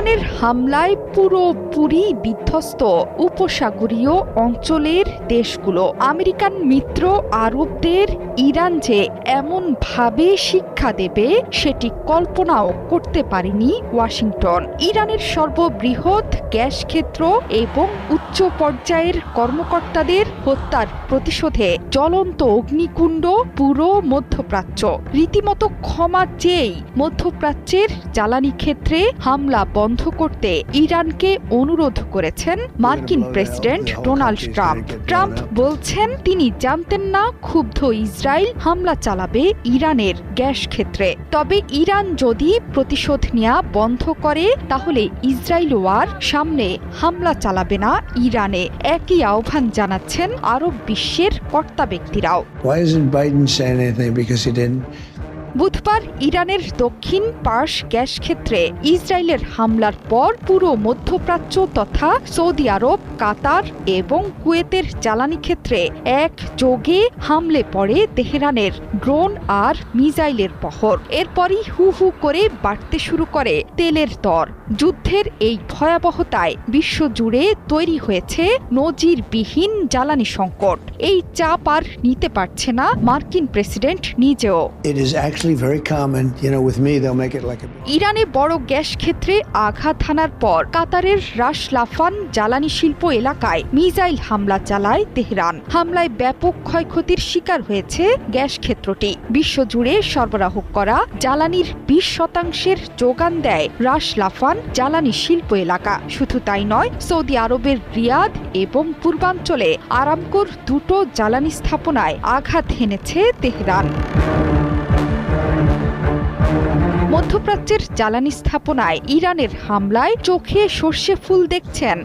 ইরানের হামলায় পুরোপুরি বিধ্বস্ত উপসাগরীয় অঞ্চলের দেশগুলো। আমেরিকান মিত্র আরবদের ইরান যে এমনভাবে শিক্ষা দেবে সেটি কল্পনাও করতে পারেনি ওয়াশিংটন। ইরানের সর্ববৃহৎ গ্যাস ক্ষেত্র এবং উচ্চ পর্যায়ের কর্মকর্তাদের হত্যার প্রতিশোধে জ্বলন্ত অগ্নিকুণ্ড পুরো মধ্যপ্রাচ্য। রীতিমতো ক্ষমা চেয়েই মধ্যপ্রাচ্যের জ্বালানি ক্ষেত্রে হামলা বন্ধ করতে ইরানকে অনুরোধ করেছেন মার্কিন প্রেসিডেন্ট ডোনাল্ড ট্রাম্প। ট্রাম্প বলছেন তিনি জানতেন না ক্ষুব্ধ ইসরায়েল হামলা চালাবে ইরানের গ্যাস ক্ষেত্রে। তবে ইরান যদি প্রতিশোধ নেওয়া বন্ধ করে তাহলে ইসরায়েলও আর সামনে হামলা চালাবে না ইরানে। একই আহ্বান জানাচ্ছেন আরব বিশ্বের কর্তা ব্যক্তিরাও। বুধবার ইরানের দক্ষিণ পার্স গ্যাস ক্ষেত্রে ইসরায়েলের হামলার পর পুরো মধ্যপ্রাচ্য তথা সৌদি আরব, কাতার এবং কুয়েতের জ্বালানি ক্ষেত্রে একযোগে হামলে পড়ে তেহরানের ড্রোন আর মিসাইলের বহর। এরপরই হু হু করে বাড়তে শুরু করে তেলের দর। যুদ্ধের এই ভয়াবহতায় বিশ্বজুড়ে তৈরি হয়েছে নজিরবিহীন জ্বালানি সংকট। এই চাপ আর নিতে পারছে না মার্কিন প্রেসিডেন্ট নিজেও। ইরানে বড় গ্যাস ক্ষেত্রে আঘাত হানার পর কাতারের রাস লাফান জ্বালানি শিল্প এলাকায় মিসাইল হামলা চালায় তেহরান। হামলায় ব্যাপক ক্ষয়ক্ষতির শিকার হয়েছে গ্যাস ক্ষেত্রটি। বিশ্বজুড়ে সরবরাহ করা জ্বালানির 20% যোগান দেয় রাস লাফান জ্বালানি শিল্প এলাকা। শুধু তাই নয়, সৌদি আরবের রিয়াদ এবং পূর্বাঞ্চলে আরামকোর দুটো জ্বালানি স্থাপনায় আঘাত হেনেছে তেহরান। মধ্যপ্রাচ্যের জ্বালানি স্থাপনায় ইরানের হামলায় চোখে সর্ষে ফুল দেখছেন